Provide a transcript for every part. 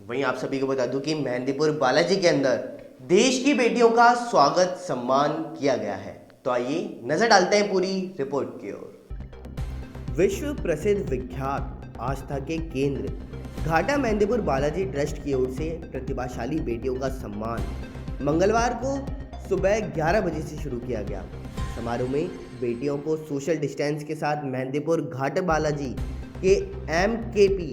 वहीं आप सभी को बता दूं कि मेहंदीपुर बालाजी के अंदर देश की बेटियों का स्वागत सम्मान किया गया है। तो आइए नजर डालते हैं पूरी रिपोर्ट की ओर। विश्व प्रसिद्ध विख्यात आस्था के केंद्र घाटा मेहंदीपुर बालाजी ट्रस्ट की ओर से प्रतिभाशाली बेटियों का सम्मान मंगलवार को सुबह 11 बजे से शुरू किया गया। समारोह में बेटियों को सोशल डिस्टेंस के साथ मेहंदीपुर घाट बालाजी के MKP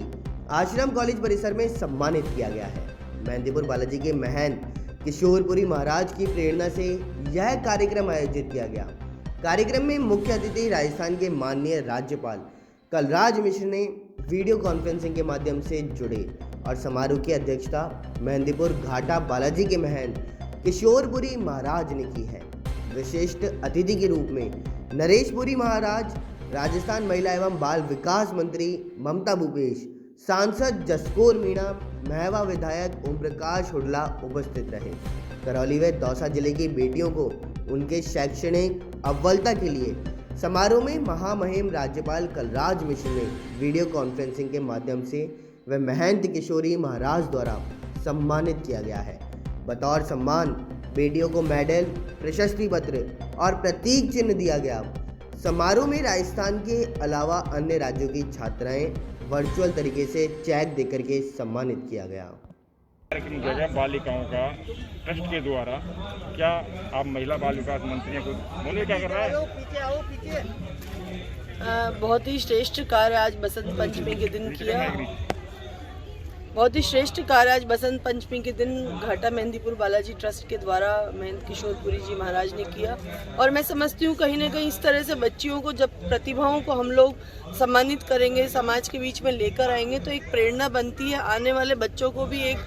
आश्रम कॉलेज परिसर में सम्मानित किया गया है। मेहंदीपुर बालाजी के महंत किशोरपुरी महाराज की प्रेरणा से यह कार्यक्रम आयोजित किया गया। कार्यक्रम में मुख्य अतिथि राजस्थान के माननीय राज्यपाल कलराज मिश्र ने वीडियो कॉन्फ्रेंसिंग के माध्यम से जुड़े और समारोह की अध्यक्षता मेहंदीपुर घाटा बालाजी के महंत किशोरपुरी महाराज ने की है। विशिष्ट अतिथि के रूप में नरेशपुरी महाराज, राजस्थान महिला एवं बाल विकास मंत्री ममता भूपेश, सांसद जसकौर मीणा, महवा विधायक ओम प्रकाश हुडला उपस्थित रहे। करौली व दौसा जिले की बेटियों को उनके शैक्षणिक अव्वलता के लिए समारोह में महामहिम राज्यपाल कलराज मिश्र ने वीडियो कॉन्फ्रेंसिंग के माध्यम से व महंत किशोरी महाराज द्वारा सम्मानित किया गया है। बतौर सम्मान बेटियों को मेडल, प्रशस्ति पत्र और प्रतीक चिन्ह दिया गया। समारोह में राजस्थान के अलावा अन्य राज्यों की छात्राएं वर्चुअल तरीके से चेक देकर के सम्मानित किया गया। कार्यक्रम किया गया बालिकाओं का ट्रस्ट के द्वारा। क्या आप महिला बाल विकास मंत्री को बोले क्या कर रहा है? बहुत ही श्रेष्ठ कार्य आज बसंत पंचमी के दिन किया। बहुत ही श्रेष्ठ कार्य आज बसंत पंचमी के दिन घाटा मेहंदीपुर बालाजी ट्रस्ट के द्वारा महंत किशोरपुरी जी महाराज ने किया। और मैं समझती हूँ कहीं ना कहीं इस तरह से बच्चियों को, जब प्रतिभाओं को हम लोग सम्मानित करेंगे, समाज के बीच में लेकर आएंगे, तो एक प्रेरणा बनती है। आने वाले बच्चों को भी एक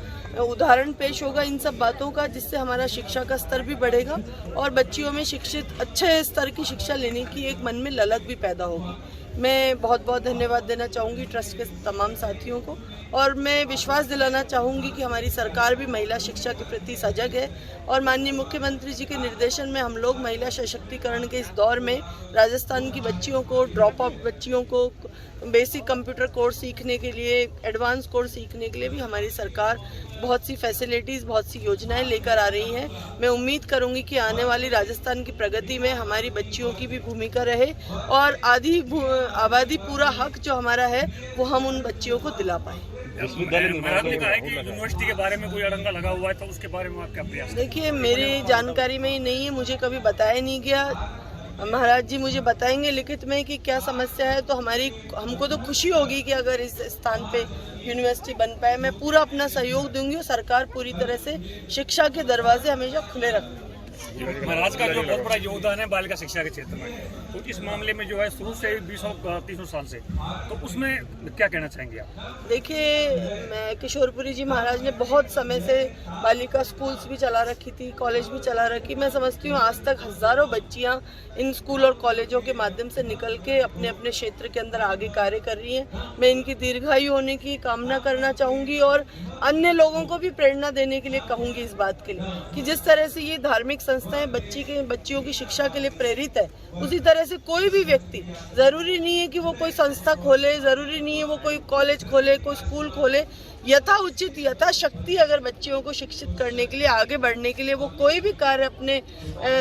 उदाहरण पेश होगा इन सब बातों का, जिससे हमारा शिक्षा का स्तर भी बढ़ेगा और बच्चियों में शिक्षित अच्छे स्तर की शिक्षा लेने की एक मन में ललक भी पैदा होगी। मैं बहुत बहुत धन्यवाद देना चाहूँगी ट्रस्ट के तमाम साथियों को, और मैं विश्वास दिलाना चाहूँगी कि हमारी सरकार भी महिला शिक्षा के प्रति सजग है। और माननीय मुख्यमंत्री जी के निर्देशन में हम लोग महिला सशक्तिकरण के इस दौर में राजस्थान की बच्चियों को, ड्रॉप आउट बच्चियों को बेसिक कंप्यूटर कोर्स सीखने के लिए, एडवांस कोर्स सीखने के लिए भी हमारी सरकार बहुत सी फैसिलिटीज़, बहुत सी योजनाएं लेकर आ रही हैं। मैं उम्मीद करूंगी कि आने वाली राजस्थान की प्रगति में हमारी बच्चियों की भी भूमिका रहे और आधी आबादी पूरा हक जो हमारा है वो हम उन बच्चियों को दिला पाएँ। महाराज ने कहा है कि यूनिवर्सिटी के बारे में कोई अड़ंगा लगा हुआ है, तो उसके बारे में आप क्या प्रयास? देखिए, मेरी जानकारी में ही नहीं है, मुझे कभी बताया नहीं गया। महाराज जी मुझे बताएंगे लिखित में कि क्या समस्या है, तो हमको तो खुशी होगी कि अगर इस स्थान पे यूनिवर्सिटी बन पाए। मैं पूरा अपना सहयोग दूंगी और सरकार पूरी तरह से शिक्षा के दरवाजे हमेशा खुले रखती है। महाराज का जो बहुत बड़ा योगदान है बालिका शिक्षा के क्षेत्र में, तो इस मामले में जो है शुरू से 20-30 साल से, तो उसमें क्या कहना चाहेंगे आप? देखिए, मैं किशोरपुरी जी महाराज ने बहुत समय से बालिका स्कूल्स भी चला रखी थी, कॉलेज भी चला रखी। मैं समझती हूँ आज तक हज़ारों बच्चियाँ इन स्कूल और कॉलेजों के माध्यम से निकल के अपने अपने क्षेत्र के अंदर आगे कार्य कर रही हैं। मैं इनकी दीर्घायु होने की कामना करना चाहूँगी और अन्य लोगों को भी प्रेरणा देने के लिए कहूँगी इस बात के लिए कि जिस तरह से ये धार्मिक संस्थाएं बच्चियों की शिक्षा के लिए प्रेरित है, उसी तरह से कोई भी व्यक्ति, जरूरी नहीं है कि वो कोई संस्था खोले, जरूरी नहीं है वो कोई कॉलेज खोले, कोई स्कूल खोले, यथा उचित यथाशक्ति अगर बच्चियों को शिक्षित करने के लिए, आगे बढ़ने के लिए वो कोई भी कार्य अपने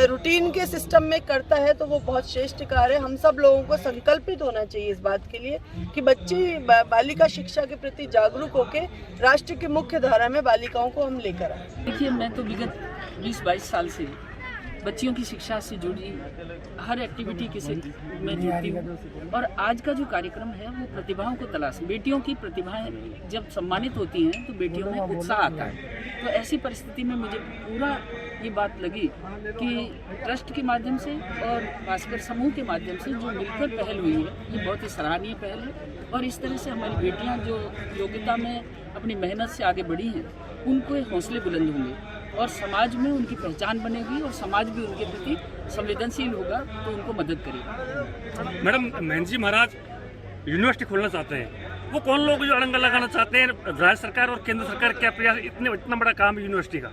रूटीन के सिस्टम में करता है तो वो बहुत श्रेष्ठ कार्य है। हम सब लोगों को संकल्पित होना चाहिए इस बात के लिए कि बच्ची बालिका शिक्षा के प्रति जागरूक होकर राष्ट्र की मुख्य धारा में बालिकाओं को हम लेकर आए। देखिए, मैं तो विगत 20-22 साल से बच्चियों की शिक्षा से जुड़ी हर एक्टिविटी के से मैं जुड़ती हूँ और आज का जो कार्यक्रम है वो प्रतिभाओं को तलाश, बेटियों की प्रतिभाएं जब सम्मानित होती हैं तो बेटियों में उत्साह आता है। तो ऐसी परिस्थिति में मुझे पूरा ये बात लगी कि ट्रस्ट के माध्यम से और भास्कर समूह के माध्यम से जो मिलकर पहल हुई है ये बहुत ही सराहनीय पहल है। और इस तरह से हमारी बेटियाँ जो योग्यता में अपनी मेहनत से आगे बढ़ी हैं उनको हौसले बुलंद होंगे और समाज में उनकी पहचान बनेगी और समाज भी उनके प्रति संवेदनशील होगा तो उनको मदद करेगा। मैडम, महंत जी महाराज यूनिवर्सिटी खोलना चाहते हैं, वो कौन लोग जो अड़ंगा लगाना चाहते हैं? राज्य सरकार और केंद्र सरकार क्या प्रयास? इतना बड़ा काम है यूनिवर्सिटी का।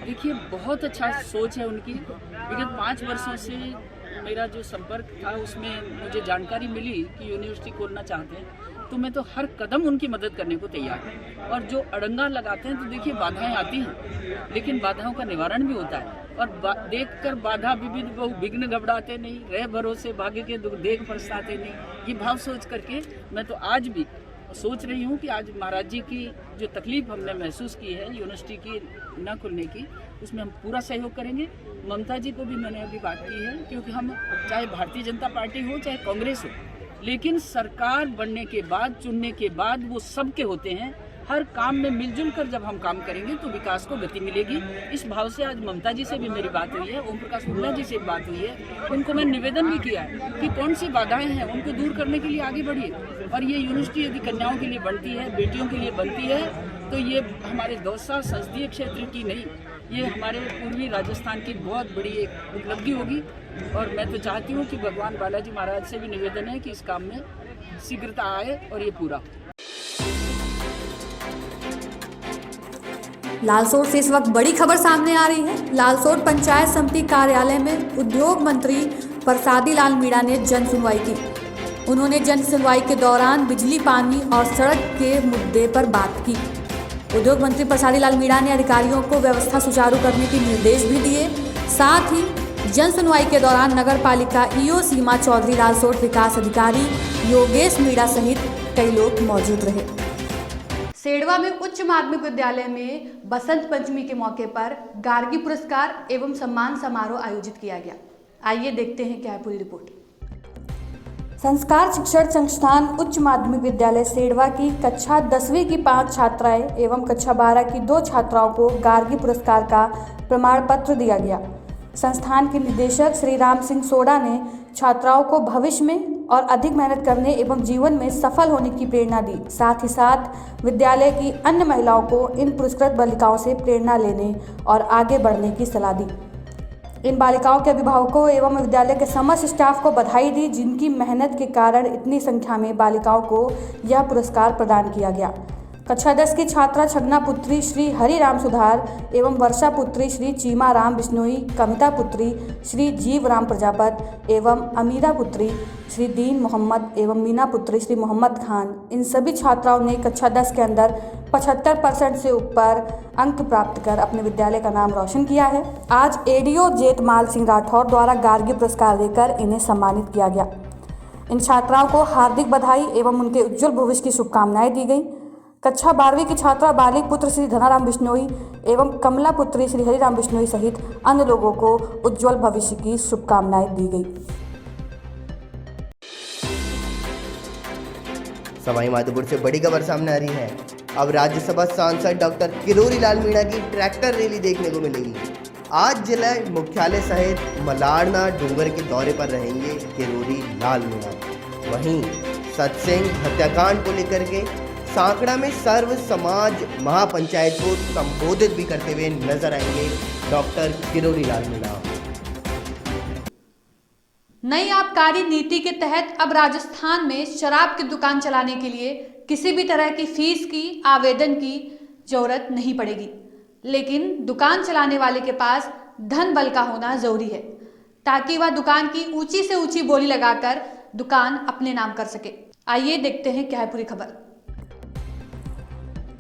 देखिए, बहुत अच्छा सोच है उनकी। विगत 5 वर्षों से मेरा जो संपर्क था उसमें मुझे जानकारी मिली कि यूनिवर्सिटी खोलना चाहते हैं, तो मैं तो हर कदम उनकी मदद करने को तैयार हूँ। और जो अड़ंगा लगाते हैं तो देखिए बाधाएं आती हैं, लेकिन बाधाओं का निवारण भी होता है। और देखकर बाधा विविध बहु विघ्न घबराते नहीं, रह भरोसे भाग्य के दुख देख पछताते नहीं, ये भाव सोच करके मैं तो आज भी सोच रही हूँ कि आज महाराज जी की जो तकलीफ हमने महसूस की है यूनिवर्सिटी की न खुलने की, उसमें हम पूरा सहयोग करेंगे। ममता जी को भी मैंने अभी बात की है, क्योंकि हम चाहे भारतीय जनता पार्टी हो चाहे कांग्रेस हो, लेकिन सरकार बनने के बाद, चुनने के बाद वो सबके होते हैं। हर काम में मिलजुल कर जब हम काम करेंगे तो विकास को गति मिलेगी। इस भाव से आज ममता जी से भी मेरी बात हुई है, ओम प्रकाश मुंडा जी से बात हुई है। उनको मैं निवेदन भी किया है कि कौन सी बाधाएं हैं उनको दूर करने के लिए आगे बढ़िए। और ये यूनिवर्सिटी यदि कन्याओं के लिए बनती है, बेटियों के लिए बनती है, तो ये हमारे दौसा संसदीय क्षेत्र की नहीं, ये हमारे पूर्वी राजस्थान की बहुत बड़ी एक उपलब्धि होगी। और मैं तो चाहती हूँ कि भगवान बालाजी महाराज से भी निवेदन है कि इस काम में शीघ्रता आए और ये पूरा हो। लालसोट से इस वक्त बड़ी खबर सामने आ रही है। लालसोट पंचायत समिति कार्यालय में उद्योग मंत्री प्रसादी लाल मीणा ने जन सुनवाई की। उन्होंने जन सुनवाई के दौरान बिजली, पानी और सड़क के मुद्दे पर बात की। उद्योग मंत्री प्रसादी लाल मीणा ने अधिकारियों को व्यवस्था सुचारू करने के निर्देश भी दिए। साथ ही जन सुनवाई के दौरान नगर पालिका ईओ सीमा चौधरी, लालसोट विकास अधिकारी योगेश मीणा सहित कई लोग मौजूद रहे। सेड़वा में उच्च माध्यमिक विद्यालय में बसंत पंचमी के मौके पर गार्गी पुरस्कार एवं सम्मान समारोह आयोजित किया गया। आइए देखते हैं क्या है पूरी रिपोर्ट। संस्कार शिक्षण संस्थान उच्च माध्यमिक विद्यालय सेड़वा की कक्षा 10वीं की 5 छात्राएं एवं कक्षा 12 की 2 छात्राओं को गार्गी पुरस्कार का प्रमाण पत्र दिया गया। संस्थान के निदेशक श्री राम सिंह सोडा ने छात्राओं को भविष्य में और अधिक मेहनत करने एवं जीवन में सफल होने की प्रेरणा दी। साथ ही साथ विद्यालय की अन्य महिलाओं को इन पुरस्कृत बालिकाओं से प्रेरणा लेने और आगे बढ़ने की सलाह दी। इन बालिकाओं के अभिभावकों एवं विद्यालय के समस्त स्टाफ को बधाई दी, जिनकी मेहनत के कारण इतनी संख्या में बालिकाओं को यह पुरस्कार प्रदान किया गया। कक्षा 10 की छात्रा छगना पुत्री श्री हरि राम सुधार एवं वर्षा पुत्री श्री चीमा राम बिश्नोई, कविता पुत्री श्री जीव राम प्रजापत एवं अमीरा पुत्री श्री दीन मोहम्मद एवं मीना पुत्री श्री मोहम्मद खान, इन सभी छात्राओं ने कक्षा 10 के अंदर 75% से ऊपर अंक प्राप्त कर अपने विद्यालय का नाम रोशन किया है। आज एडीओ जेतमाल सिंह राठौर द्वारा गार्गी पुरस्कार देकर इन्हें सम्मानित किया गया। इन छात्राओं को हार्दिक बधाई एवं उनके उज्जवल भविष्य की शुभकामनाएं दी गई। कक्षा 12वीं की छात्रा बालिक पुत्र श्री धनाराम बिश्नोई एवं कमला पुत्री श्री हरिराम बिश्नोई सहित अन्य लोगों को उज्जवल भविष्य की शुभकामनाएं दी गई। सवाई माधोपुर से बड़ी खबर सामने आ रही है। अब राज्यसभा सांसद डॉक्टर किरोड़ी लाल मीणा की ट्रैक्टर रैली देखने को मिलेगी। आज जिला मुख्यालय सहित मलारना डूंगर के दौरे पर रहेंगे किरोड़ी लाल मीणा। वहीं सतसिंह हत्याकांड को लेकर के सांकड़ा में सर्व समाज महापंचायत को संबोधित भी करते हुए नजर आएंगे डॉक्टर किरोड़ी लाल मीणा। नई आबकारी नीति के तहत अब राजस्थान में शराब की दुकान चलाने के लिए किसी भी तरह की फीस की आवेदन की जरूरत नहीं पड़ेगी, लेकिन दुकान चलाने वाले के पास धन बल का होना जरूरी है, ताकि वह दुकान की ऊंची से ऊंची बोली लगाकर दुकान अपने नाम कर सके। आइए देखते हैं क्या है पूरी खबर।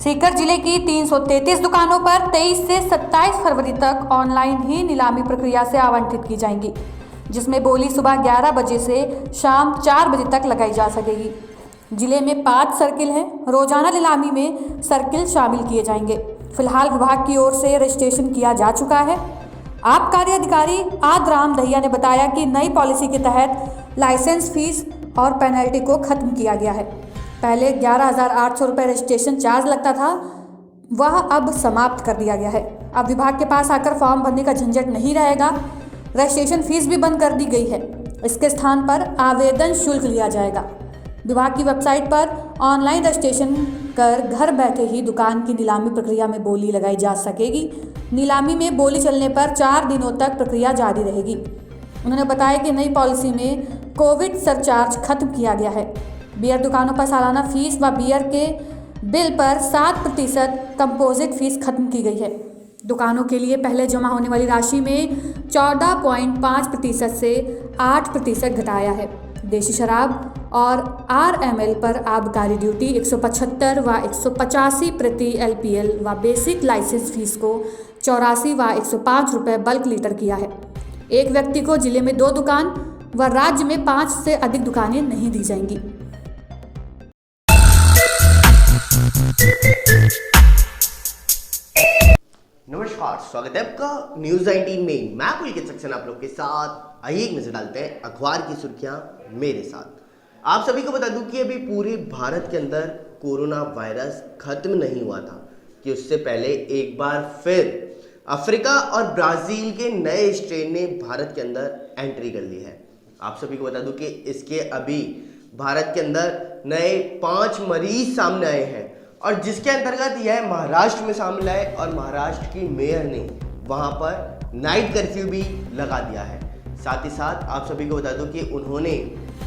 सीकर जिले की 333 दुकानों पर 23 से 27 फरवरी तक ऑनलाइन ही नीलामी प्रक्रिया से आवंटित की जाएंगी, जिसमें बोली सुबह 11 बजे से शाम 4 बजे तक लगाई जा सकेगी। जिले में 5 सर्किल हैं। रोजाना नीलामी में सर्किल शामिल किए जाएंगे। फिलहाल विभाग की ओर से रजिस्ट्रेशन किया जा चुका है। आबकारी अधिकारी आदराम दहिया ने बताया कि नई पॉलिसी के तहत लाइसेंस फीस और पेनल्टी को खत्म किया गया है। पहले 11,800 रुपये रजिस्ट्रेशन चार्ज लगता था, वह अब समाप्त कर दिया गया है। अब विभाग के पास आकर फॉर्म भरने का झंझट नहीं रहेगा। रजिस्ट्रेशन फीस भी बंद कर दी गई है। इसके स्थान पर आवेदन शुल्क लिया जाएगा। विभाग की वेबसाइट पर ऑनलाइन रजिस्ट्रेशन कर घर बैठे ही दुकान की नीलामी प्रक्रिया में बोली लगाई जा सकेगी। नीलामी में बोली चलने पर 4 दिनों तक प्रक्रिया जारी रहेगी। उन्होंने बताया कि नई पॉलिसी में कोविड सरचार्ज खत्म किया गया है। बियर दुकानों पर सालाना फीस व बियर के बिल पर 7% कंपोजिट फीस खत्म की गई है। दुकानों के लिए पहले जमा होने वाली राशि में 14.5% से 8% घटाया है। देशी शराब और RML पर आबकारी ड्यूटी 175 व 185 प्रति LPL व बेसिक लाइसेंस फीस को 84 व 105 रुपये बल्क लीटर किया है। एक व्यक्ति को जिले में 2 दुकान व राज्य में 5 से अधिक दुकानें नहीं दी जाएंगी। नमस्कार, स्वागत है आपका न्यूज 19 में। मैं पुलकित सक्सेना आप लोग के साथ। आइए एक नजर डालते हैं अखबार की सुर्खियां मेरे साथ। आप सभी को बता दूं कि अभी पूरे भारत के अंदर कोरोना वायरस खत्म नहीं हुआ था कि उससे पहले एक बार फिर अफ्रीका और ब्राजील के नए स्ट्रेन ने भारत के अंदर एंट्री कर ली है। आप सभी को बता दूं कि इसके अभी भारत के अंदर नए 5 मरीज सामने आए हैं और जिसके अंतर्गत यह महाराष्ट्र में शामिल है और महाराष्ट्र की मेयर ने वहां पर नाइट कर्फ्यू भी लगा दिया है। साथ ही साथ आप सभी को बता दूं कि उन्होंने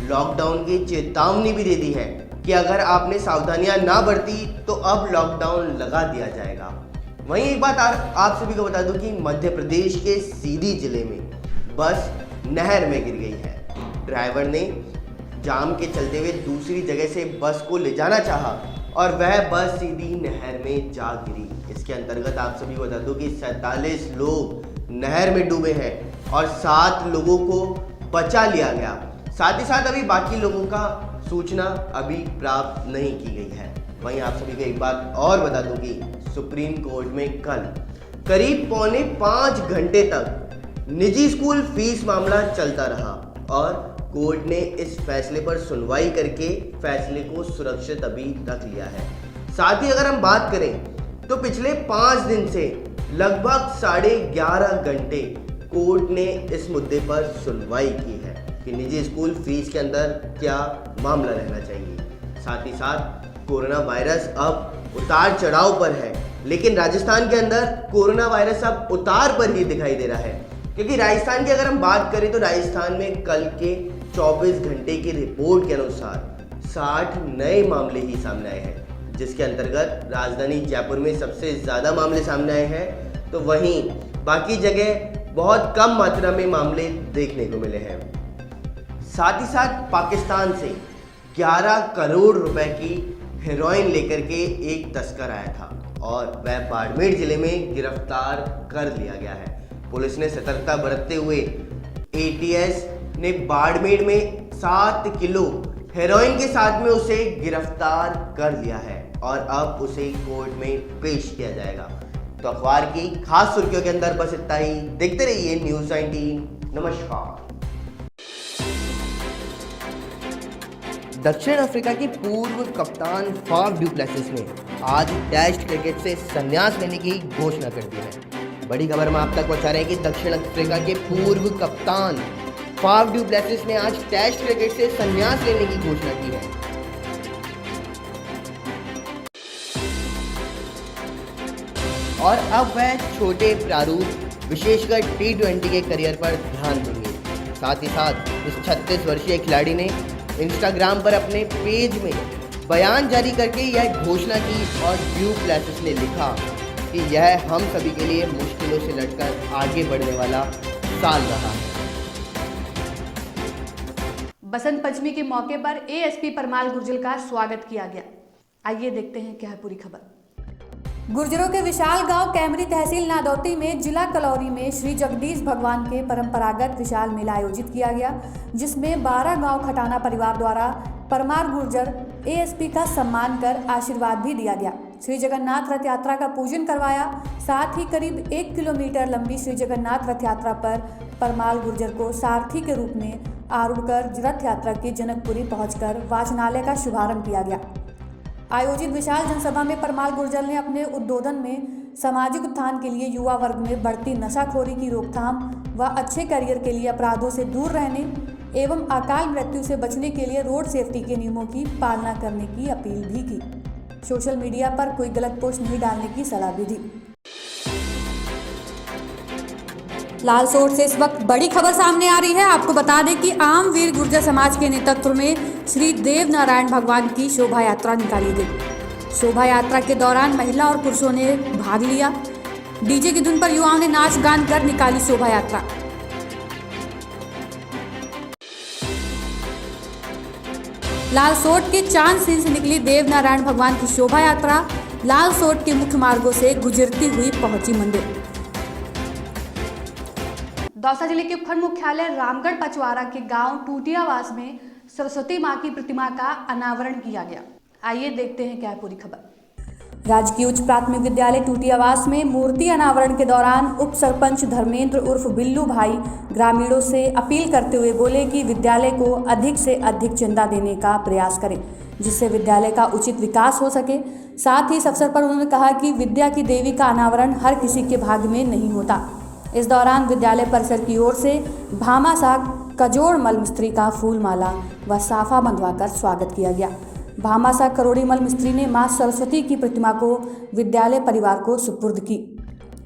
लॉकडाउन की चेतावनी भी दे दी है कि अगर आपने सावधानियां ना बरती तो अब लॉकडाउन लगा दिया जाएगा। वहीं एक बात आप सभी को बता दूं कि मध्य प्रदेश के सीधी जिले में बस नहर में गिर गई है। ड्राइवर ने जाम के चलते हुए दूसरी जगह से बस को ले जाना चाहा और वह बस सीधी नहर में जा गिरी। इसके अंतर्गत आप सभी को बता दूं कि 47 लोग नहर में डूबे हैं और 7 लोगों को बचा लिया गया। साथ ही साथ अभी बाकी लोगों का सूचना अभी प्राप्त नहीं की गई है। वहीं आप सभी को एक बात और बता दूं कि सुप्रीम कोर्ट में कल करीब 4.25 घंटे तक निजी स्कूल फीस मामला चलता रहा और कोर्ट ने इस फैसले पर सुनवाई करके फैसले को सुरक्षित अभी रख लिया है। साथ ही अगर हम बात करें तो पिछले 5 दिन से लगभग 11.5 घंटे कोर्ट ने इस मुद्दे पर सुनवाई की है कि निजी स्कूल फीस के अंदर क्या मामला रहना चाहिए। साथ ही साथ कोरोना वायरस अब उतार चढ़ाव पर है, लेकिन राजस्थान के अंदर कोरोना वायरस अब उतार पर ही दिखाई दे रहा है, क्योंकि राजस्थान की अगर हम बात करें तो राजस्थान में कल के 24 घंटे की रिपोर्ट के अनुसार 60 नए मामले ही सामने आए हैं, जिसके अंतर्गत राजधानी जयपुर में सबसे ज़्यादा मामले सामने आए हैं, तो वहीं बाकी जगह बहुत कम मात्रा में मामले देखने को मिले हैं। साथ ही साथ पाकिस्तान से 11 करोड़ रुपए की हेरोइन लेकर के एक तस्कर आया था और वह बाड़मेर जिले में गिरफ्तार कर लिया गया है। पुलिस ने सतर्कता बरतते हुए ATS ने बाड़मेर में 7 किलो हेरोइन के साथ में उसे गिरफ्तार कर लिया है और अब उसे कोर्ट में पेश किया जाएगा। तो अखबार की खास सुर्खियों के अंदर बस इतना ही। देखते रहिए न्यूज़ 19। नमस्कार। दक्षिण अफ्रीका के पूर्व कप्तान फाफ डू प्लेसिस ने आज टेस्ट क्रिकेट से संन्यास लेने की घोषणा कर दी है। बड़ी खबर में आप तक पहुंचा रहे हैं कि दक्षिण अफ्रीका के पूर्व कप्तान फाफ डू प्लेसिस ने आज टेस्ट क्रिकेट से संन्यास लेने की घोषणा की है। और अब वह छोटे प्रारूप विशेषकर T20 के करियर पर ध्यान देंगे। साथ ही साथ इस 36 वर्षीय खिलाड़ी ने इंस्टाग्राम पर अपने पेज में बयान जारी करके यह घोषणा की और डू प्लेसिस ने लिखा कि यह हम सभी के लिए मुश्किलों से लड़कर आगे बढ़ने वाला साल रहा है। बसंत पंचमी के मौके पर ASP परमाल गुर्जर का स्वागत किया गया। आइए देखते हैं क्या है पूरी खबर। गुर्जरों के विशाल गांव कैमरी तहसील नादौती में जिला कलौरी में श्री जगदीश भगवान के परंपरागत विशाल मेला आयोजित किया गया, जिसमें 12 गांव खटाना परिवार द्वारा परमार गुर्जर ASP का सम्मान कर आशीर्वाद भी दिया गया। श्री जगन्नाथ रथ यात्रा का पूजन करवाया। साथ ही करीब 1 किलोमीटर लंबी श्री जगन्नाथ रथ यात्रा पर परमाल गुर्जर को सारथी के रूप में आरूढ़ कर रथ यात्रा की जनकपुरी पहुंचकर वाचनालय का शुभारंभ किया गया। आयोजित विशाल जनसभा में परमाल गुर्जर ने अपने उद्बोधन में सामाजिक उत्थान के लिए युवा वर्ग में बढ़ती नशाखोरी की रोकथाम व अच्छे करियर के लिए अपराधों से दूर रहने एवं अकाल मृत्यु से बचने के लिए रोड सेफ्टी के नियमों की पालना करने की अपील भी की। सोशल मीडिया पर कोई गलत पोस्ट नहीं डालने की सलाह भी दी। लालसोट से इस वक्त बड़ी खबर सामने आ रही है। आपको बता दें कि आम वीर गुर्जर समाज के नेतृत्व में श्री देव नारायण भगवान की शोभा यात्रा निकाली गई। शोभा यात्रा के दौरान महिला और पुरुषों ने भाग लिया। डीजे की धुन पर युवाओं ने नाच गान कर निकाली शोभा यात्रा। लालसोट के चांदसीन से निकली देवनारायण भगवान की शोभा यात्रा लालसोट के मुख्य मार्गों से गुजरती हुई पहुंची मंदिर। दौसा जिले के उपखंड मुख्यालय रामगढ़ पचवारा के गांव टूटियावास में सरस्वती मां की प्रतिमा का अनावरण किया गया। आइए देखते हैं क्या है पूरी खबर। राजकीय उच्च प्राथमिक विद्यालय टूटियावास में मूर्ति अनावरण के दौरान उप सरपंच धर्मेंद्र उर्फ बिल्लू भाई ग्रामीणों से अपील करते हुए बोले कि विद्यालय को अधिक से अधिक चंदा देने का प्रयास करें, जिससे विद्यालय का उचित विकास हो सके। साथ ही इस अवसर पर उन्होंने कहा कि विद्या की देवी का अनावरण हर किसी के भाग्य में नहीं होता। इस दौरान विद्यालय परिसर की ओर से भामाशाह कजोड़ मल मिस्त्री का फूल माला व साफा बंधवाकर स्वागत किया गया। भामाशाह करोड़ी मल मिस्त्री ने मां सरस्वती की प्रतिमा को विद्यालय परिवार को सुपुर्द की।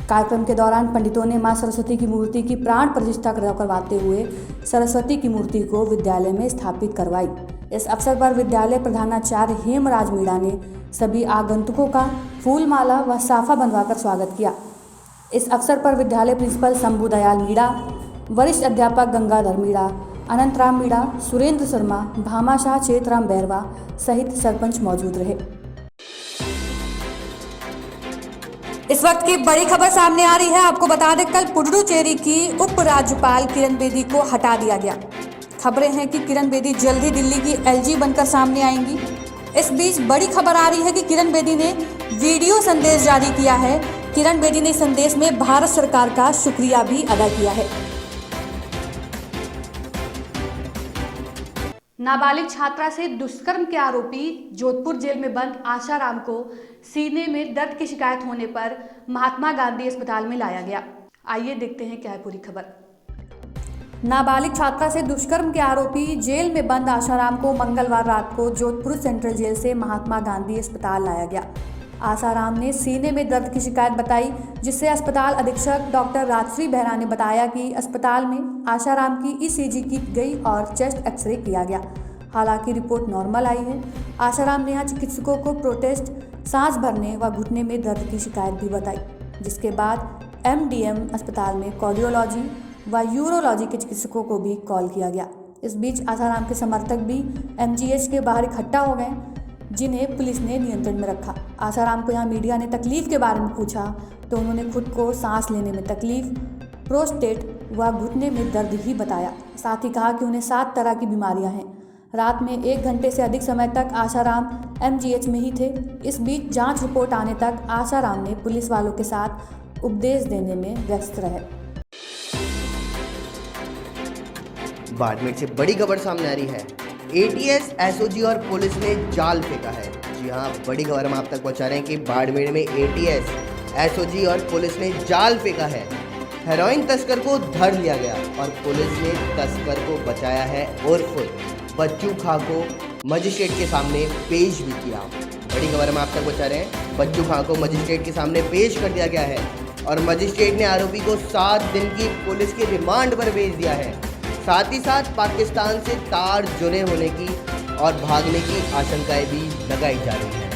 कार्यक्रम के दौरान पंडितों ने मां सरस्वती की मूर्ति की प्राण प्रतिष्ठा करवाते हुए सरस्वती की मूर्ति को विद्यालय में स्थापित करवाई। इस अवसर पर विद्यालय प्रधानाचार्य हेमराज मीणा ने सभी आगंतुकों का फूल माला व साफा बंधवाकर स्वागत किया। इस अवसर पर विद्यालय प्रिंसिपल शंभू दयाल मीणा, वरिष्ठ अध्यापक गंगाधर मीणा, अनंतराम मीणा, सुरेंद्र शर्मा, भामाशाह चेतराम बैरवा सहित सरपंच मौजूद रहे। इस वक्त की बड़ी खबर सामने आ रही है। आपको बता दें, कल पुडुचेरी की उप राज्यपाल किरण बेदी को हटा दिया गया। खबरें हैं कि किरण बेदी जल्द ही दिल्ली की एलजी बनकर सामने आएंगी। इस बीच बड़ी खबर आ रही है कि किरण बेदी ने वीडियो संदेश जारी किया है। किरण बेदी ने संदेश में भारत सरकार का शुक्रिया भी अदा किया है। नाबालिग छात्रा से दुष्कर्म के आरोपी जोधपुर जेल में बंद आशाराम को सीने में दर्द की शिकायत होने पर महात्मा गांधी अस्पताल में लाया गया। आइए देखते हैं क्या है पूरी खबर। नाबालिग छात्रा से दुष्कर्म के आरोपी जेल में बंद आशाराम को मंगलवार रात को जोधपुर सेंट्रल जेल से महात्मा गांधी अस्पताल लाया गया। आशाराम ने सीने में दर्द की शिकायत बताई, जिससे अस्पताल अधीक्षक डॉक्टर राजश्री बेहरा ने बताया कि अस्पताल में आशाराम की ईसीजी की गई और चेस्ट एक्सरे किया गया। हालांकि रिपोर्ट नॉर्मल आई है। आशाराम ने यहाँ चिकित्सकों को प्रोटेस्ट, सांस भरने व घुटने में दर्द की शिकायत भी बताई, जिसके बाद एमडीएम अस्पताल में कार्डियोलॉजी व यूरोलॉजी के चिकित्सकों को भी कॉल किया गया। इस बीच आशाराम के समर्थक भी एमजीएच के बाहर इकट्ठा हो गए, जिन्हें पुलिस ने नियंत्रण में रखा। आशाराम को यहाँ मीडिया ने तकलीफ के बारे में पूछा तो उन्होंने खुद को सांस लेने में तकलीफ, प्रोस्टेट व घुटने में दर्द ही बताया। साथ ही कहा कि उन्हें 7 तरह की बीमारियां हैं। रात में 1 घंटे से अधिक समय तक आशाराम एमजीएच में ही थे। इस बीच जांच रिपोर्ट आने तक आशाराम ने पुलिस वालों के साथ उपदेश देने में व्यस्त रहे। बाड़मेर से बड़ी खबर सामने आ रही है। एटीएस, एसओजी और पुलिस ने जाल फेंका है। जी हाँ, बड़ी खबर हम आप तक पहुंचा रहे हैं कि बाड़मेर में एटीएस, एसओजी और पुलिस ने जाल फेंका है। हेरोइन तस्कर को धर लिया गया और पुलिस ने तस्कर को बचाया है और खुद बच्चू खां को मजिस्ट्रेट के सामने पेश भी किया। बड़ी खबर हम आप तक पहुंचा रहे हैं। बच्चू खां को मजिस्ट्रेट के सामने पेश कर दिया गया है और मजिस्ट्रेट ने आरोपी को 7 दिन की पुलिस की रिमांड पर भेज दिया है। साथ ही साथ पाकिस्तान से तार जुड़े होने की और भागने की आशंकाएं भी लगाई जा रही हैं।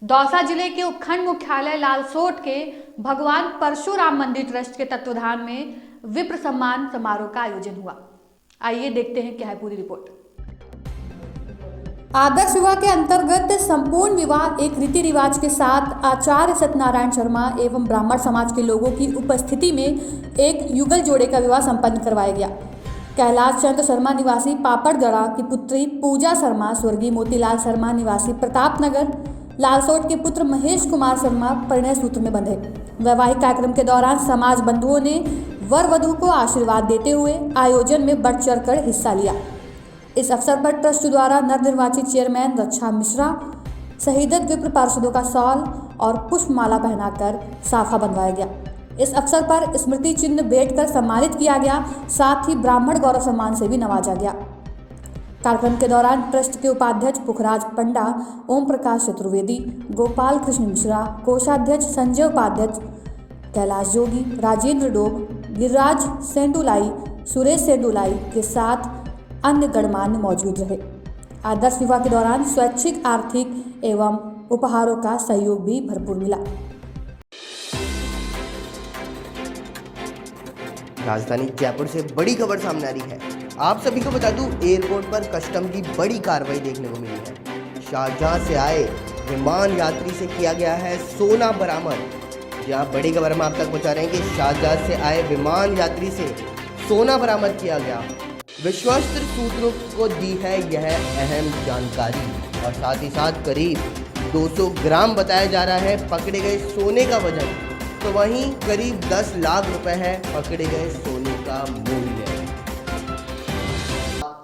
दौसा जिले के उपखंड मुख्यालय लालसोट के भगवान परशुराम मंदिर ट्रस्ट के तत्वाधान में विप्र सम्मान समारोह का आयोजन हुआ। आइए देखते हैं क्या है पूरी रिपोर्ट। आदर्श विवाह के अंतर्गत संपूर्ण विवाह एक रीति रिवाज के साथ आचार्य सत्यनारायण शर्मा एवं ब्राह्मण समाज के लोगों की उपस्थिति में एक युगल जोड़े का विवाह संपन्न करवाया गया। कैलाश चंद्र शर्मा निवासी पापड़गढ़ा की पुत्री पूजा शर्मा स्वर्गीय मोतीलाल शर्मा निवासी प्रतापनगर लालसोट के पुत्र महेश कुमार शर्मा परिणय सूत्र में बंधे। वैवाहिक कार्यक्रम के दौरान समाज बंधुओं ने वर वधू को आशीर्वाद देते हुए आयोजन में बढ़ चढ़कर हिस्सा लिया। इस अवसर पर ट्रस्ट द्वारा नवनिर्वाचित चेयरमैन रक्षा मिश्रा शहीदत विप्र पार्षदों का शॉल और पुष्पमाला पहनाकर साफा बंधवाया गया। इस अवसर पर स्मृति चिन्ह भेंट कर सम्मानित किया गया। साथ ही ब्राह्मण गौरव सम्मान से भी नवाजा गया। कार्यक्रम के दौरान ट्रस्ट के उपाध्यक्ष पुखराज पंडा, ओम प्रकाश चतुर्वेदी, गोपाल कृष्ण मिश्रा, कोषाध्यक्ष संजय उपाध्यक्ष, कैलाश जोगी, राजेंद्र डोब, गिरिराज सेंडुलाई, सुरेश सेंडुलाई के साथ अन्य गणमान्य मौजूद रहे। आदर्श विवाह के दौरान स्वैच्छिक आर्थिक एवं उपहारों का सहयोग भी भरपूर मिला। राजधानी जयपुर से बड़ी खबर सामने आ रही है। आप सभी को बता दूं, एयरपोर्ट पर कस्टम की बड़ी कार्रवाई देखने को मिली है। शारजाह से आए विमान यात्री से किया गया है सोना बरामद। यह बड़ी खबर हम आप तक पहुंचा रहे हैं कि शारजाह से आए विमान यात्री से सोना बरामद किया गया। विश्वस्त सूत्रों को दी है यह अहम जानकारी और साथ ही साथ करीब 200 ग्राम बताया जा रहा है पकड़े गए सोने का वजन, तो वहीं करीब 10 लाख रुपए है पकड़े गए सोने का मूल्य।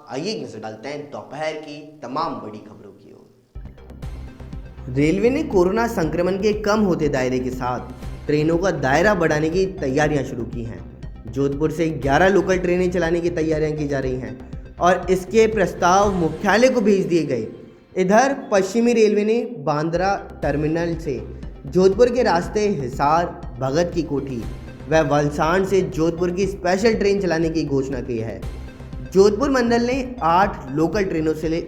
आइए नजर डालते हैं दोपहर की तमाम बड़ी खबरों की ओर। रेलवे ने कोरोना संक्रमण के कम होते दायरे के साथ ट्रेनों का दायरा बढ़ाने की तैयारियां शुरू की हैं। जोधपुर से 11 लोकल ट्रेनें चलाने की तैयारियां की जा रही हैं और इसके प्रस्ताव मुख्यालय को भेज दिए गए। इधर पश्चिमी रेलवे ने बांद्रा टर्मिनल से जोधपुर के रास्ते हिसार, भगत की कोठी व वलसाड से जोधपुर की स्पेशल ट्रेन चलाने की घोषणा की है। जोधपुर मंडल ने 8 लोकल ट्रेनों से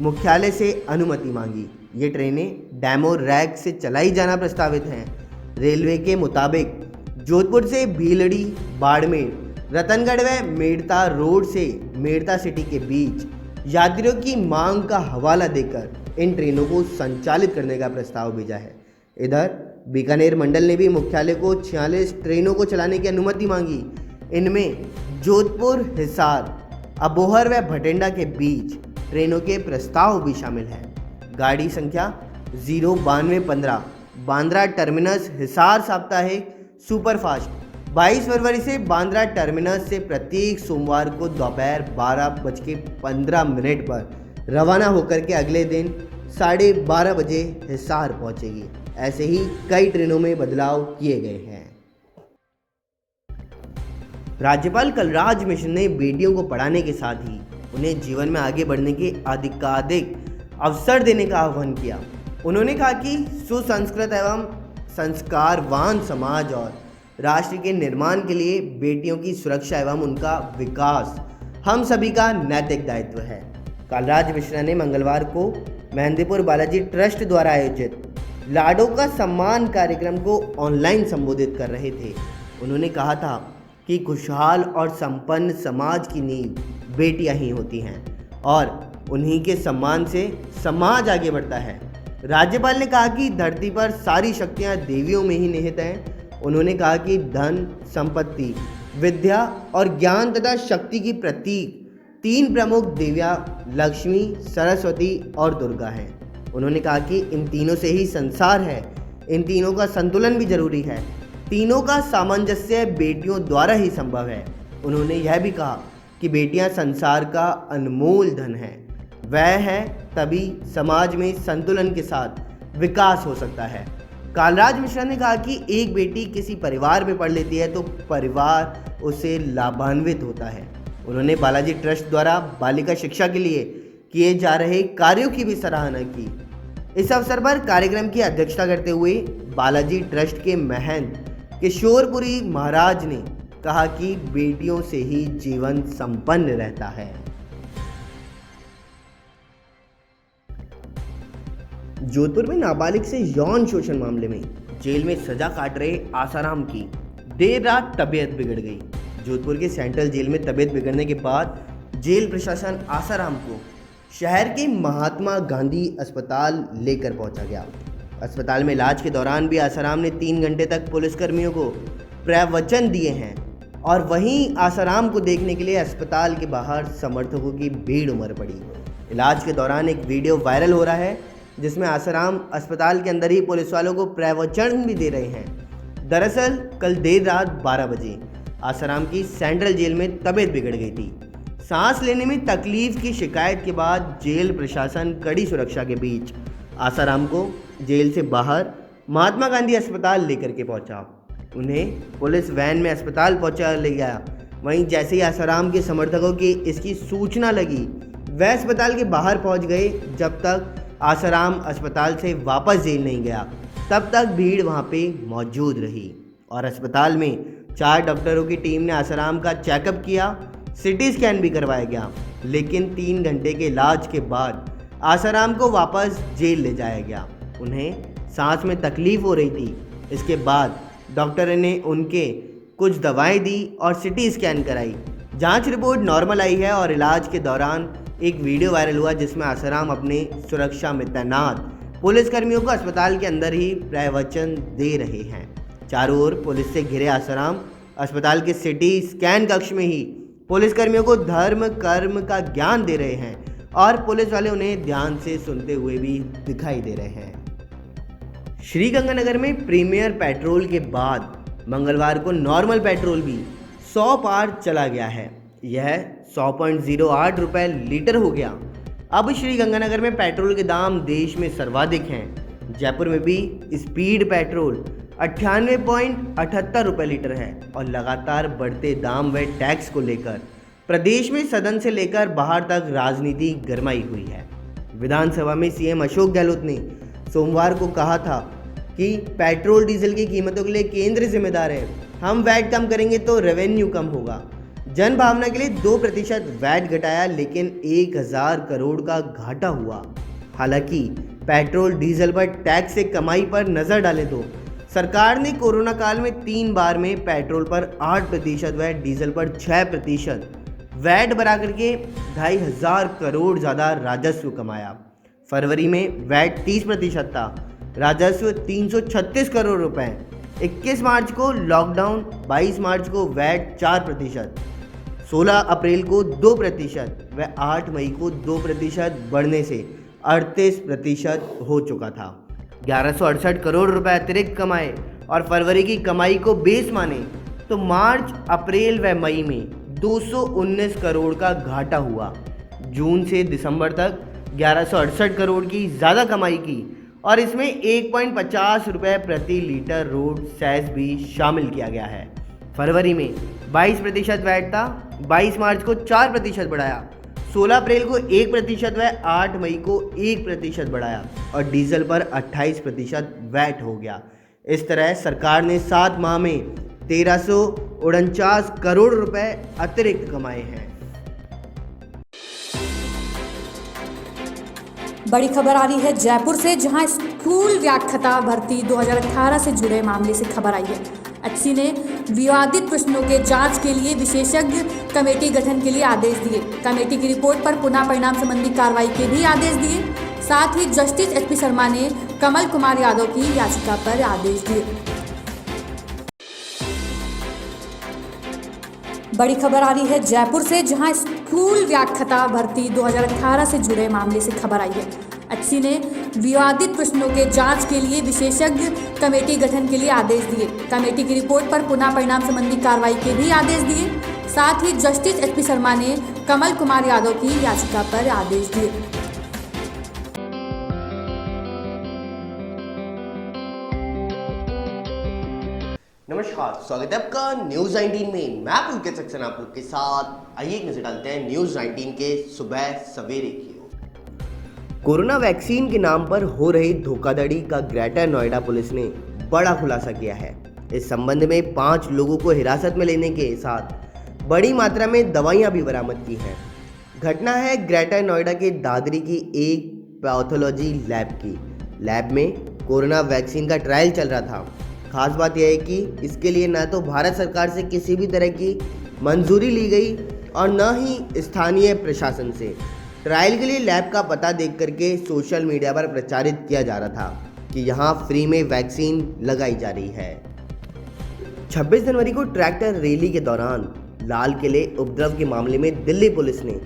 मुख्यालय से अनुमति मांगी। ये ट्रेनें डेमो रैक से चलाई जाना प्रस्तावित हैं। रेलवे के मुताबिक जोधपुर से भीलड़ी, बाड़मेर, रतनगढ़ व मेड़ता रोड से मेड़ता सिटी के बीच यात्रियों की मांग का हवाला देकर इन ट्रेनों को संचालित करने का प्रस्ताव भेजा है। इधर बीकानेर मंडल ने भी मुख्यालय को 46 ट्रेनों को चलाने की अनुमति मांगी। इनमें जोधपुर, हिसार, अबोहर व भटिंडा के बीच ट्रेनों के प्रस्ताव भी शामिल हैं। गाड़ी संख्या 09215 बांद्रा टर्मिनस हिसार साप्ताहिक सुपरफास्ट 22 फरवरी से बांद्रा टर्मिनस से प्रत्येक सोमवार को दोपहर 12:15 पर रवाना होकर के अगले दिन 12:30 बजे हिसार पहुंचेगी। ऐसे ही कई ट्रेनों में बदलाव किए गए हैं। राज्यपाल कलराज मिश्र ने बेटियों को पढ़ाने के साथ ही उन्हें जीवन में आगे बढ़ने के अधिकाधिक अवसर देने का आह्वान किया। उन्होंने कहा कि सुसंस्कृत एवं संस्कारवान समाज और राष्ट्र के निर्माण के लिए बेटियों की सुरक्षा एवं उनका विकास हम सभी का नैतिक दायित्व है। कलराज मिश्रा ने मंगलवार को मेहंदीपुर बालाजी ट्रस्ट द्वारा आयोजित लाडो का सम्मान कार्यक्रम को ऑनलाइन संबोधित कर रहे थे। उन्होंने कहा था कि खुशहाल और संपन्न समाज की नींव बेटियां ही होती हैं और उन्हीं के सम्मान से समाज आगे बढ़ता है। राज्यपाल ने कहा कि धरती पर सारी शक्तियां देवियों में ही निहित हैं। उन्होंने कहा कि धन, संपत्ति, विद्या और ज्ञान तथा शक्ति की प्रतीक 3 प्रमुख देवियां लक्ष्मी, सरस्वती और दुर्गा हैं। उन्होंने कहा कि इन तीनों से ही संसार है, इन तीनों का संतुलन भी जरूरी है। तीनों का सामंजस्य बेटियों द्वारा ही संभव है। उन्होंने यह भी कहा कि बेटियां संसार का अनमोल धन है, वह है तभी समाज में संतुलन के साथ विकास हो सकता है। कलराज मिश्रा ने कहा कि एक बेटी किसी परिवार में पढ़ लेती है तो परिवार उससे लाभान्वित होता है। उन्होंने बालाजी ट्रस्ट द्वारा बालिका शिक्षा के लिए किए जा रहे कार्यों की भी सराहना की। इस अवसर पर कार्यक्रम की अध्यक्षता करते हुए बालाजी ट्रस्ट के महंत किशोरपुरी महाराज ने कहा कि बेटियों से ही जीवन संपन्न रहता है। जोधपुर में नाबालिग से यौन शोषण मामले में जेल में सजा काट रहे आसाराम की देर रात तबीयत बिगड़ गई। जोधपुर के सेंट्रल जेल में तबीयत बिगड़ने के बाद जेल प्रशासन आसाराम को शहर के महात्मा गांधी अस्पताल लेकर पहुंचा गया। अस्पताल में इलाज के दौरान भी आसाराम ने 3 घंटे तक पुलिसकर्मियों को प्रवचन दिए हैं और वहीं आसाराम को देखने के लिए अस्पताल के बाहर समर्थकों की भीड़ उमड़ पड़ी। इलाज के दौरान एक वीडियो वायरल हो रहा है जिसमें आसाराम अस्पताल के अंदर ही पुलिस वालों को प्रवचन भी दे रहे हैं। दरअसल कल देर रात 12 बजे आसाराम की सेंट्रल जेल में तबीयत बिगड़ गई थी। सांस लेने में तकलीफ की शिकायत के बाद जेल प्रशासन कड़ी सुरक्षा के बीच आसाराम को जेल से बाहर महात्मा गांधी अस्पताल लेकर के पहुंचा। उन्हें पुलिस वैन में अस्पताल पहुंचा ले गया। वहीं जैसे ही आसाराम के समर्थकों की इसकी सूचना लगी वह अस्पताल के बाहर पहुंच गए। जब तक आसाराम अस्पताल से वापस जेल नहीं गया तब तक भीड़ वहां पे मौजूद रही और अस्पताल में 4 डॉक्टरों की टीम ने आसाराम का चेकअप किया, सिटी स्कैन भी करवाया गया। लेकिन 3 घंटे के इलाज के बाद आसाराम को वापस जेल ले जाया गया। उन्हें सांस में तकलीफ हो रही थी। इसके बाद डॉक्टर ने उनके कुछ दवाएं दी और सिटी स्कैन कराई। जांच रिपोर्ट नॉर्मल आई है और इलाज के दौरान एक वीडियो वायरल हुआ जिसमें आसाराम अपने सुरक्षा में तैनात पुलिसकर्मियों को अस्पताल के अंदर ही प्रवचन दे रहे हैं। चारों ओर पुलिस से घिरे आसाराम अस्पताल के सिटी स्कैन कक्ष में ही पुलिसकर्मियों को धर्म कर्म का ज्ञान दे रहे हैं और पुलिस वाले उन्हें ध्यान से सुनते हुए भी दिखाई दे रहे हैं। श्रीगंगानगर में प्रीमियर पेट्रोल के बाद मंगलवार को नॉर्मल पेट्रोल भी 100 पार चला गया है। यह 100.08 रुपये लीटर हो गया। अब श्रीगंगानगर में पेट्रोल के दाम देश में सर्वाधिक हैं। जयपुर में भी स्पीड पेट्रोल 98.78 रुपये लीटर है और लगातार बढ़ते दाम व टैक्स को लेकर प्रदेश में सदन से लेकर बाहर तक राजनीति गरमाई हुई है। विधानसभा में सीएम अशोक गहलोत ने सोमवार को कहा था कि पेट्रोल डीजल की कीमतों के लिए केंद्र जिम्मेदार है, हम वैट कम करेंगे तो रेवेन्यू कम होगा। जन भावना के लिए 2% वैट घटाया लेकिन 1000 करोड़ का घाटा हुआ। हालांकि पेट्रोल डीजल पर टैक्स से कमाई पर नजर डालें तो सरकार ने कोरोना काल में 3 बार में पेट्रोल पर 8% व डीजल पर 6% वैट बढ़ा करके 2500 करोड़ ज़्यादा राजस्व कमाया। फरवरी में वैट 30% था, राजस्व 336 करोड़ रुपए। 21 मार्च को लॉकडाउन, 22 मार्च को वैट 4%, 16 अप्रैल को 2% व 8 मई को 2% बढ़ने से 38% हो चुका था। 1168 करोड़ रुपए अतिरिक्त कमाए और फरवरी की कमाई को बेस माने तो मार्च, अप्रैल व मई में 219 करोड़ का घाटा हुआ। जून से दिसंबर तक 1168 करोड़ की ज़्यादा कमाई की और इसमें 1.50 रुपये प्रति लीटर रोड सेस भी शामिल किया गया है। फरवरी में 22% वैट था, 22 मार्च को 4% बढ़ाया, 16 अप्रैल को 1% व 8 मई को 1% बढ़ाया और डीजल पर 28% वैट हो गया। इस तरह सरकार ने 7 माह में 1349 करोड़ रुपए अतिरिक्त कमाए हैं। बड़ी खबर आ रही है जयपुर से, जहां स्कूल व्याख्याता भर्ती 2018 से जुड़े मामले से खबर आई है। एचसी ने विवादित प्रश्नों के जांच के लिए विशेषज्ञ कमेटी गठन के लिए आदेश दिए। कमेटी की रिपोर्ट पर पुनः परिणाम संबंधी कार्रवाई के भी आदेश दिए। साथ ही जस्टिस एचपी शर्मा ने कमल कुमार यादव की याचिका पर आदेश दिए। बड़ी खबर आ रही है जयपुर से, जहां स्कूल व्याख्याता भर्ती 2018 से जुड़े मामले से खबर आई है। एचसी ने विवादित प्रश्नों के जांच के लिए विशेषज्ञ कमेटी गठन के लिए आदेश दिए। कमेटी की रिपोर्ट पर पुनः परिणाम संबंधी कार्रवाई के भी आदेश दिए। साथ ही जस्टिस एचपी शर्मा ने कमल कुमार यादव की याचिका पर आदेश दिए। नमस्कार, स्वागत है आपका न्यूज 19 में। मैं पुलकित सक्सेना आप लोग के साथ। आइए एक नजर डालते हैं न्यूज 19 के सुबह सवेरे की ओर। कोरोना वैक्सीन के नाम पर हो रही धोखाधड़ी का ग्रेटर नोएडा पुलिस ने बड़ा खुलासा किया है। इस संबंध में 5 लोगों को हिरासत में लेने के साथ बड़ी मात्रा में दवाइयां भी बरामद की हैं। घटना है ग्रेटर नोएडा के दादरी की एक पैथोलॉजी लैब की। लैब में कोरोना वैक्सीन का ट्रायल चल रहा था। खास बात यह है कि इसके लिए न तो भारत सरकार से किसी भी तरह की मंजूरी ली गई और न ही स्थानीय प्रशासन से। ट्रायल के लिए लैब का पता देख करके सोशल मीडिया पर प्रचारित किया जा रहा था कि यहाँ फ्री में वैक्सीन लगाई जा रही है। 26 जनवरी को ट्रैक्टर रैली के दौरान लाल किले उपद्रव के मामले में दिल्ली पुलिस ने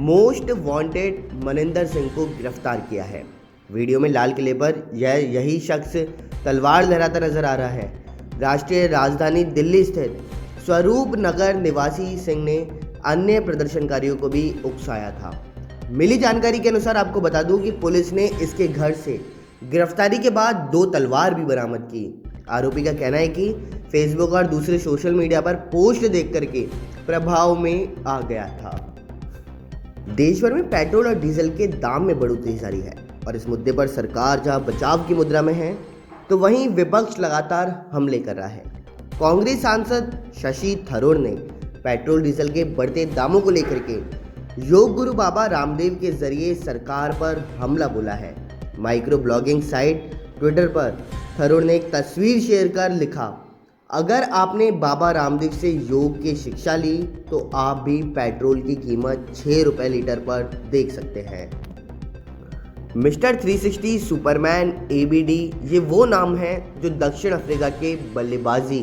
मोस्ट वांटेड मनिंदर सिंह को गिरफ्तार किया है। वीडियो में लाल किले पर यही शख्स तलवार लहराता नजर आ रहा है। राष्ट्रीय राजधानी दिल्ली स्थित स्वरूप नगर निवासी सिंह ने अन्य प्रदर्शनकारियों को भी उकसाया था। मिली जानकारी के अनुसार आपको बता दूं कि पुलिस ने इसके घर से गिरफ्तारी के बाद 2 तलवार भी बरामद की। आरोपी का कहना है कि फेसबुक और दूसरे सोशल मीडिया पर पोस्ट देख करके प्रभाव में आ गया था। देश भर में पेट्रोल और डीजल के दाम में बढ़ोतरी जारी है और इस मुद्दे पर सरकार जहां बचाव की मुद्रा में है तो वहीं विपक्ष लगातार हमले कर रहा है। कांग्रेस सांसद शशि थरूर ने पेट्रोल डीजल के बढ़ते दामों को लेकर के योग गुरु बाबा रामदेव के जरिए सरकार पर हमला बोला है। माइक्रो ब्लॉगिंग साइट ट्विटर पर थरूर ने एक तस्वीर शेयर कर लिखा, अगर आपने बाबा रामदेव से योग की शिक्षा ली तो आप भी पेट्रोल की कीमत 6 रुपये लीटर पर देख सकते हैं। मिस्टर 360 सुपरमैन एबीडी ये वो नाम है जो दक्षिण अफ्रीका के बल्लेबाजी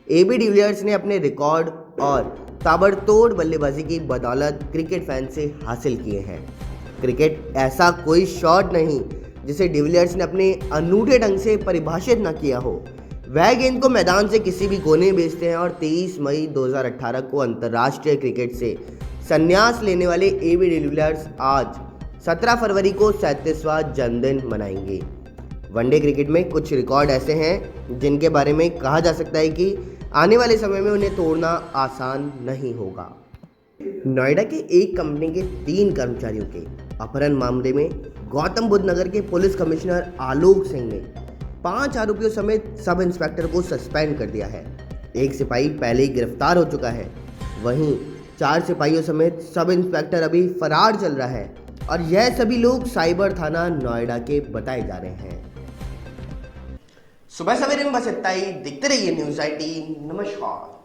एबी डिविलियर्स ने अपने रिकॉर्ड और ताबड़तोड़ बल्लेबाजी की बदौलत क्रिकेट फैन से हासिल किए हैं। क्रिकेट ऐसा कोई शॉट नहीं जिसे डिविलियर्स ने अपने अनूठे ढंग से परिभाषित न किया हो। वह गेंद को मैदान से किसी भी कोने में भेजते हैं और 23 मई 2018 को अंतर्राष्ट्रीय क्रिकेट से संन्यास लेने वाले एबी डिविलियर्स आज 17 फरवरी को 37वां जन्मदिन मनाएंगे। वनडे क्रिकेट में कुछ रिकॉर्ड ऐसे हैं जिनके बारे में कहा जा सकता है कि आने वाले समय में उन्हें तोड़ना आसान नहीं होगा। नोएडा के एक कंपनी के 3 कर्मचारियों के अपहरण मामले में गौतम बुद्ध नगर के पुलिस कमिश्नर आलोक सिंह ने 5 आरोपियों समेत सब इंस्पेक्टर को सस्पेंड कर दिया है। एक सिपाही पहले ही गिरफ्तार हो चुका है, वहीं 4 सिपाहियों समेत सब इंस्पेक्टर अभी फरार चल रहा है और यह सभी लोग साइबर थाना नोएडा के बताए जा रहे हैं। सुबह सवेरे में बस इतना ही। दिखते रहिए न्यूज़ 18। नमस्कार।